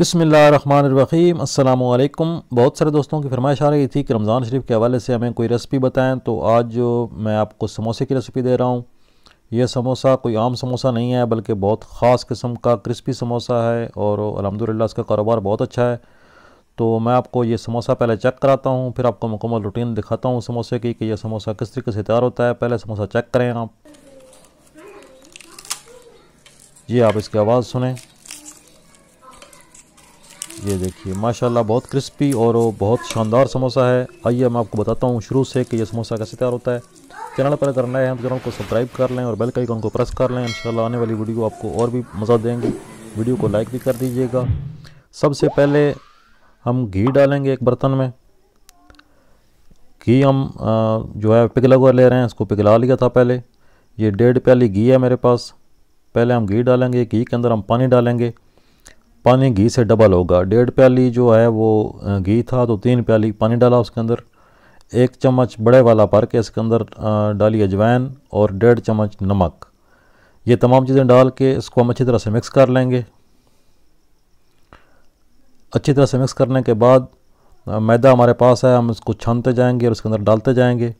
बिस्मिल्लाहिर्रहमानिर्रहीम अस्सलामुअलैकुम। बहुत सारे दोस्तों की फरमाइश आ रही थी कि रमज़ान शरीफ के हवाले से हमें कोई रेसिपी बताएं, तो आज जो मैं आपको समोसे की रेसिपी दे रहा हूँ। यह समोसा कोई आम समोसा नहीं है, बल्कि बहुत ख़ास किस्म का क्रिस्पी समोसा है और अल्हम्दुलिल्लाह इसका कारोबार बहुत अच्छा है। तो मैं आपको ये समोसा पहले चेक कराता हूँ, फिर आपको मुकम्मल रूटीन दिखाता हूँ समोसे की कि यह समोसा किस तरीके से तैयार होता है। पहले समोसा चेक करें आप। जी आप इसकी आवाज़ सुने। ये देखिए माशाल्लाह बहुत क्रिस्पी और बहुत शानदार समोसा है। आइए मैं आपको बताता हूँ शुरू से कि यह समोसा कैसे तैयार होता है। चैनल पर अगर नए हैं तो चैनल को सब्सक्राइब कर लें और बेल का आइकन को प्रेस कर लें। इंशाल्लाह आने वाली वीडियो आपको और भी मज़ा देंगी। वीडियो को लाइक भी कर दीजिएगा। सबसे पहले हम घी डालेंगे एक बर्तन में। घी हम जो है पिघला हुआ ले रहे हैं, इसको पिघला लिया था पहले। ये 1.5 प्याली घी है मेरे पास। पहले हम घी डालेंगे, घी के अंदर हम पानी डालेंगे। पानी घी से डबल होगा। 1.5 प्याली जो है वो घी था, तो 3 प्याली पानी डाला उसके अंदर। 1 चम्मच बड़े वाला भर के इसके अंदर डाली अजवाइन और 1.5 चम्मच नमक। ये तमाम चीज़ें डाल के इसको हम अच्छी तरह से मिक्स कर लेंगे। अच्छी तरह से मिक्स करने के बाद मैदा हमारे पास है, हम इसको छानते जाएंगे और इसके अंदर डालते जाएंगे।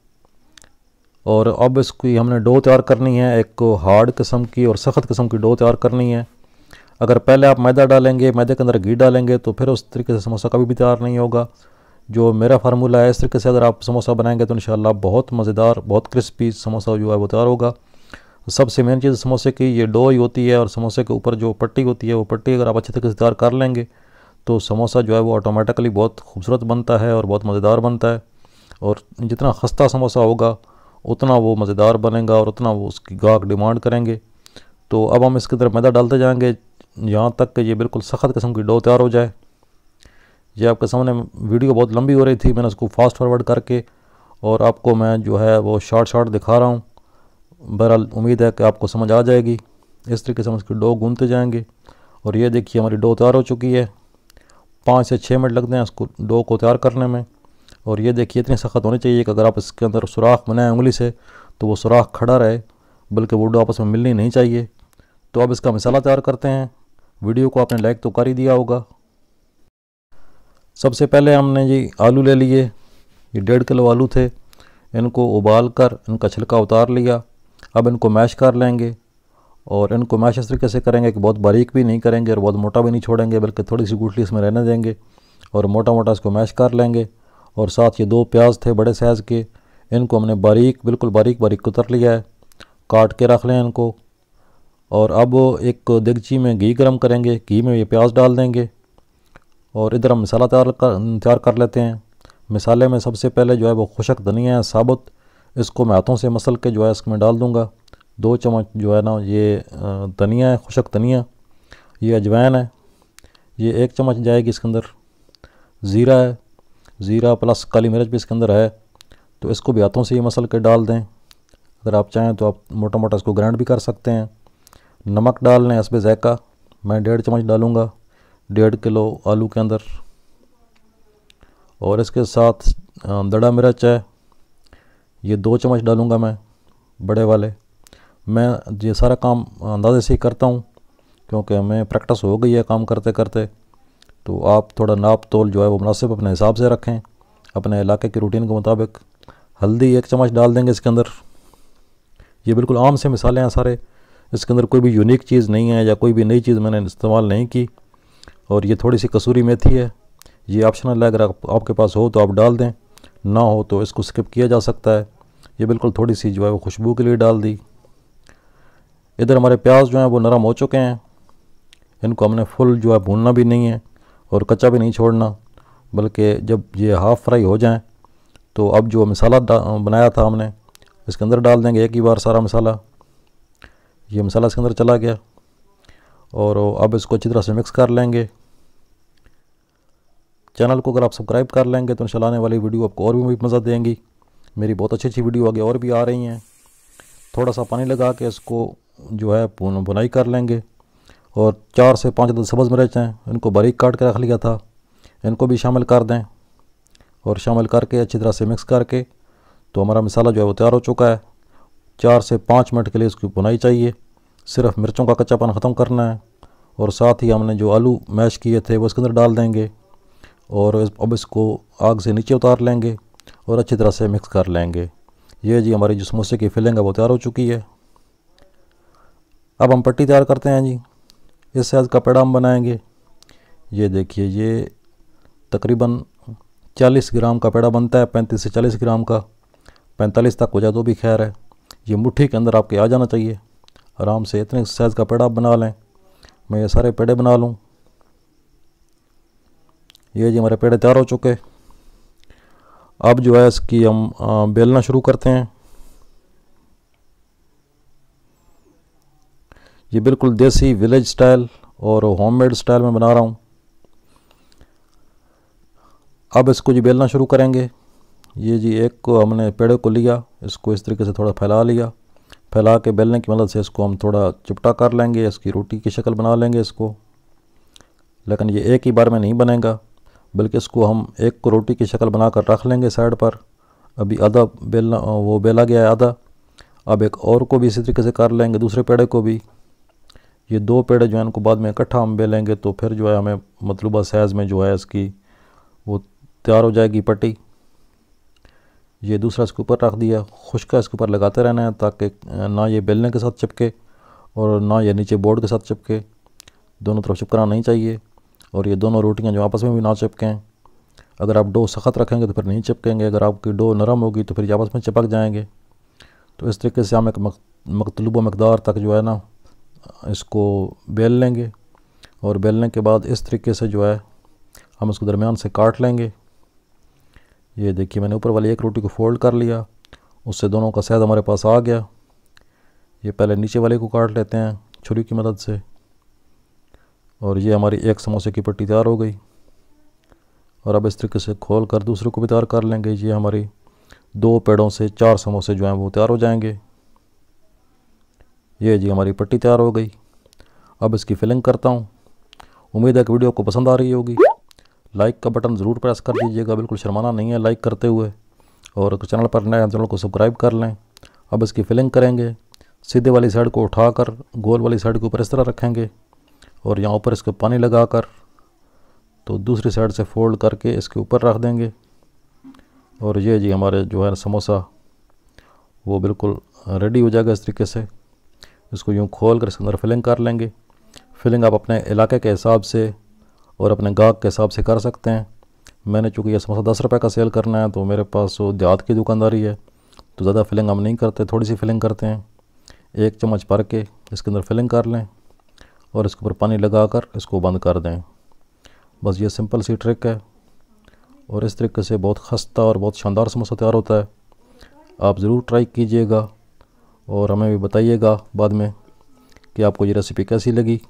और अब इसकी हमने डो तैयार करनी है, एक हार्ड किस्म की और सख्त किस्म की डो तैयार करनी है। अगर पहले आप मैदा डालेंगे, मैदे के अंदर घी डालेंगे, तो फिर उस तरीके से समोसा कभी भी तैयार नहीं होगा। जो मेरा फार्मूला है, इस तरीके से अगर आप समोसा बनाएंगे तो इंशाल्लाह बहुत मज़ेदार, बहुत क्रिस्पी समोसा जो है वो तैयार होगा। सबसे मेन चीज़ समोसे की ये डो ही होती है, और समोसे के ऊपर जो पट्टी होती है वो पट्टी अगर आप अच्छे तरीके से तैयार कर लेंगे तो समोसा जो है वो ऑटोमेटिकली बहुत खूबसूरत बनता है और बहुत मज़ेदार बनता है। और जितना खस्ता समोसा होगा उतना वो मज़ेदार बनेगा और उतना वो उसकी गाहक डिमांड करेंगे। तो अब हम इसके अंदर मैदा डालते जाएंगे यहाँ तक कि ये बिल्कुल सख्त किस्म की डो तैयार हो जाए। ये आपके सामने वीडियो बहुत लंबी हो रही थी, मैंने उसको फास्ट फॉरवर्ड करके और आपको मैं जो है वो शॉर्ट दिखा रहा हूँ। बहरहाल उम्मीद है कि आपको समझ आ जाएगी। इस तरीके से हम इसकी डो गूंथते जाएंगे। और ये देखिए हमारी डो तैयार हो चुकी है। 5 से 6 मिनट लगते हैं इसको डो को तैयार करने में। और ये देखिए इतनी सख्त होनी चाहिए कि अगर आप इसके अंदर सुराख बनाएं उंगली से तो वो सुराख खड़ा रहे, बल्कि वो डो आपस में मिलनी नहीं चाहिए। तो अब इसका मसाला तैयार करते हैं। वीडियो को आपने लाइक तो कर ही दिया होगा। सबसे पहले हमने जी आलू ले लिए। ये 1.5 किलो आलू थे। इनको उबाल कर इनका छिलका उतार लिया। अब इनको मैश कर लेंगे। और इनको मैश इस तरीके से करेंगे कि बहुत बारीक भी नहीं करेंगे और बहुत मोटा भी नहीं छोड़ेंगे, बल्कि थोड़ी सी गुठली इसमें रहने देंगे और मोटा मोटा इसको मैश कर लेंगे। और साथ ये 2 प्याज थे बड़े साइज़ के, इनको हमने बिल्कुल बारीक कुतर लिया है। काट के रख लें इनको। और अब एक देगची में घी गरम करेंगे, घी में ये प्याज डाल देंगे। और इधर हम मसाला तैयार कर लेते हैं। मसाले में सबसे पहले जो है वो खुशक धनिया है साबुत, इसको मैं हाथों से मसल के जो है इसमें डाल दूंगा। 2 चम्मच जो है ना ये धनिया है, खुशक धनिया। ये अजवाइन है, ये 1 चम्मच जाएगी इसके अंदर। ज़ीरा है, ज़ीरा प्लस काली मिर्च भी इसके अंदर है, तो इसको भी हाथों से ही मसल के डाल दें। अगर आप चाहें तो आप मोटा मोटा इसको ग्राइंड भी कर सकते हैं। नमक डाल लें हस्बे ज़ायक़ा। मैं 1.5 चम्मच डालूँगा 1.5 किलो आलू के अंदर। और इसके साथ दड़ा मिर्च है, ये 2 चम्मच डालूँगा मैं बड़े वाले। मैं ये सारा काम अंदाज़े से ही करता हूँ क्योंकि हमें प्रैक्टिस हो गई है काम करते करते। तो आप थोड़ा नाप तोल जो है वो मुनासिब अपने हिसाब से रखें, अपने इलाके की रूटीन के मुताबिक। हल्दी 1 चम्मच डाल देंगे इसके अंदर। ये बिल्कुल आम से मिसाले हैं सारे, इसके अंदर कोई भी यूनिक चीज़ नहीं है या कोई भी नई चीज़ मैंने इस्तेमाल नहीं की। और ये थोड़ी सी कसूरी मेथी है, ये ऑप्शनल है, अगर आपके पास हो तो आप डाल दें, ना हो तो इसको स्किप किया जा सकता है। ये बिल्कुल थोड़ी सी जो है वो खुशबू के लिए डाल दी। इधर हमारे प्याज जो हैं वो नरम हो चुके हैं। इनको हमने फुल जो है भूनना भी नहीं है और कच्चा भी नहीं छोड़ना, बल्कि जब ये हाफ़ फ्राई हो जाएँ तो अब जो मसाला बनाया था हमने इसके अंदर डाल देंगे एक ही बार सारा मसाला। ये मसाला इसके अंदर चला गया और अब इसको अच्छी तरह से मिक्स कर लेंगे। चैनल को अगर आप सब्सक्राइब कर लेंगे तो इंशाल्लाह आने वाली वीडियो आपको और भी मज़ा देंगी। मेरी बहुत अच्छी वीडियो आगे और भी आ रही हैं। थोड़ा सा पानी लगा के इसको जो है बुनाई कर लेंगे। और 4 से 5 अदद सब्ज़ मिर्च हैं, इनको बारीक काट के रख लिया था, इनको भी शामिल कर दें। और शामिल करके अच्छी तरह से मिक्स करके तो हमारा मसाला जो है वो तैयार हो चुका है। 4 से 5 मिनट के लिए इसकी बुनाई चाहिए, सिर्फ मिर्चों का कच्चापन ख़त्म करना है और साथ ही हमने जो आलू मैश किए थे वो इसके अंदर डाल देंगे और अब इसको आग से नीचे उतार लेंगे और अच्छी तरह से मिक्स कर लेंगे। ये जी हमारी जो समोसे की फिलिंग है वो तैयार हो चुकी है। अब हम पट्टी तैयार करते हैं जी। इस साइज़ का पेड़ा हम बनाएंगे। ये देखिए, ये तकरीबन 40 ग्राम का पेड़ा बनता है, 35 से 40 ग्राम का, 45 तक हो जाए तो भी खैर है। ये मुट्ठी के अंदर आपके आ जाना चाहिए आराम से। इतने साइज़ का पेड़ा आप बना लें। मैं ये सारे पेड़े बना लूँ। ये जी हमारे पेड़े तैयार हो चुके। अब जो है इसकी हम बेलना शुरू करते हैं। ये बिल्कुल देसी विलेज स्टाइल और होममेड स्टाइल में बना रहा हूँ। अब इसको जी बेलना शुरू करेंगे। ये जी एक को हमने पेड़े को लिया, इसको इस तरीके से थोड़ा फैला लिया। फैला के बेलने की मदद से इसको हम थोड़ा चिपटा कर लेंगे, इसकी रोटी की शक्ल बना लेंगे इसको। लेकिन ये एक ही बार में नहीं बनेगा, बल्कि इसको हम एक को रोटी की शक्ल बनाकर रख लेंगे साइड पर। अभी आधा बेलना वो बेला गया है आधा। अब एक और को भी इसी तरीके से कर लेंगे, दूसरे पेड़े को भी। ये दो पेड़े जो है इनको बाद में इकट्ठा हम बेलेंगे तो फिर जो है हमें मतलूबा साइज़ में जो है इसकी वो तैयार हो जाएगी पट्टी। ये दूसरा इसके ऊपर रख दिया, खुश्का इसके ऊपर लगाते रहना है ताकि ना ये बेलने के साथ चिपके और ना ये नीचे बोर्ड के साथ चिपके। दोनों तरफ चिपकना नहीं चाहिए और ये दोनों रोटियां जो आपस में भी ना चिपकें। अगर आप डो सख्त रखेंगे तो फिर नहीं चिपकेंगे, अगर आपकी डो नरम होगी तो फिर ये आपस में चिपक जाएंगे। तो इस तरीके से हम एक मतलूबा मकदार तक जो है ना इसको बेल लेंगे और बेलने के बाद इस तरीके से जो है हम इसको दरमियान से काट लेंगे। ये देखिए, मैंने ऊपर वाली एक रोटी को फोल्ड कर लिया, उससे दोनों का साइज़ हमारे पास आ गया। ये पहले नीचे वाले को काट लेते हैं छुरी की मदद से और ये हमारी एक समोसे की पट्टी तैयार हो गई। और अब इस तरीके से खोल कर दूसरे को भी तैयार कर लेंगे। ये हमारी 2 पेड़ों से 4 समोसे जो हैं वो तैयार हो जाएंगे। ये जी हमारी पट्टी तैयार हो गई। अब इसकी फिलिंग करता हूँ। उम्मीद है कि वीडियो को पसंद आ रही होगी। लाइक का बटन ज़रूर प्रेस कर दीजिएगा, बिल्कुल शर्माना नहीं है लाइक करते हुए। और चैनल पर नए चैनल को सब्सक्राइब कर लें। अब इसकी फिलिंग करेंगे। सीधे वाली साइड को उठाकर गोल वाली साइड के ऊपर इस तरह रखेंगे और यहाँ ऊपर इसके पानी लगाकर तो दूसरी साइड से फोल्ड करके इसके ऊपर रख देंगे। और ये जी हमारे जो है समोसा वो बिल्कुल रेडी हो जाएगा। इस तरीके से इसको यूँ खोल कर इसके अंदर फिलिंग कर लेंगे। फिलिंग आप अपने इलाके के हिसाब से और अपने गाहक के हिसाब से कर सकते हैं। मैंने चूँकि ये समोसा 10 रुपये का सेल करना है तो मेरे पास वो देहात की दुकानदारी है तो ज़्यादा फिलिंग हम नहीं करते, थोड़ी सी फिलिंग करते हैं। 1 चम्मच भर के इसके अंदर फिलिंग कर लें और इसके ऊपर पानी लगाकर इसको बंद कर दें। बस ये सिंपल सी ट्रिक है और इस तरीके से बहुत खस्ता और बहुत शानदार समोसा तैयार होता है। आप ज़रूर ट्राई कीजिएगा और हमें भी बताइएगा बाद में कि आपको ये रेसिपी कैसी लगी।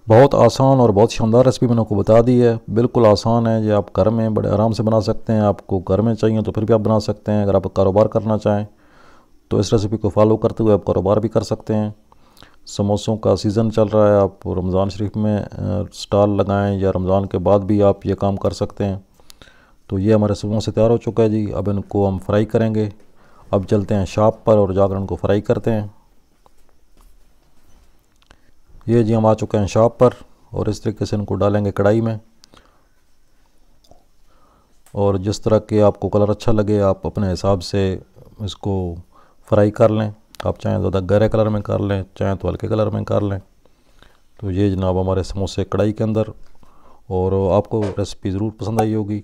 बहुत आसान और बहुत शानदार रेसिपी मैंने आपको बता दी है। बिल्कुल आसान है, ये आप घर में बड़े आराम से बना सकते हैं। आपको घर में चाहिए तो फिर भी आप बना सकते हैं। अगर आप कारोबार करना चाहें तो इस रेसिपी को फॉलो करते हुए आप कारोबार भी कर सकते हैं। समोसों का सीज़न चल रहा है, आप रमज़ान शरीफ में स्टॉल लगाएं या रमज़ान के बाद भी आप ये काम कर सकते हैं। तो ये हमारे समोसे तैयार हो चुका है जी। अब इनको हम फ्राई करेंगे। अब चलते हैं शॉप पर और जाकर इनको फ्राई करते हैं। ये जी हम आ चुके हैं शॉप पर और इस तरीके से इनको डालेंगे कढ़ाई में और जिस तरह के आपको कलर अच्छा लगे आप अपने हिसाब से इसको फ्राई कर लें। आप चाहें ज़्यादा गहरे कलर में कर लें, चाहें तो हल्के कलर में कर लें। तो ये जनाब हमारे समोसे कढ़ाई के अंदर। और आपको रेसिपी ज़रूर पसंद आई होगी।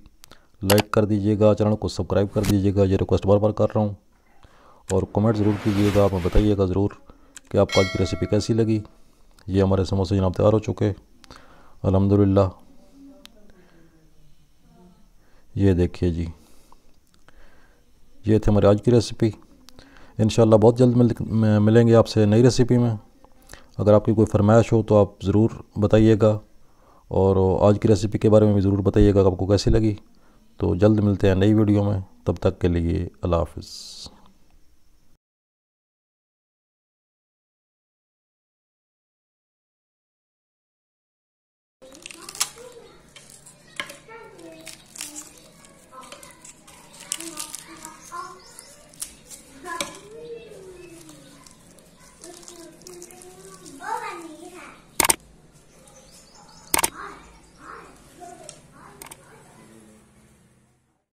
लाइक कर दीजिएगा, चैनल को सब्सक्राइब कर दीजिएगा, ये रिक्वेस्ट बार बार कर रहा हूँ। और कमेंट ज़रूर कीजिएगा, आप बताइएगा ज़रूर कि आपको आज की रेसिपी कैसी लगी। ये हमारे समोसे जनाब तैयार हो चुके अल्हम्दुलिल्लाह। ये देखिए जी, ये थे हमारी आज की रेसिपी। इंशाल्लाह बहुत जल्द मिलेंगे आपसे नई रेसिपी में। अगर आपकी कोई फरमाइश हो तो आप ज़रूर बताइएगा और आज की रेसिपी के बारे में भी ज़रूर बताइएगा कि आपको कैसी लगी। तो जल्द मिलते हैं नई वीडियो में, तब तक के लिए अल्लाह हाफ़िज़।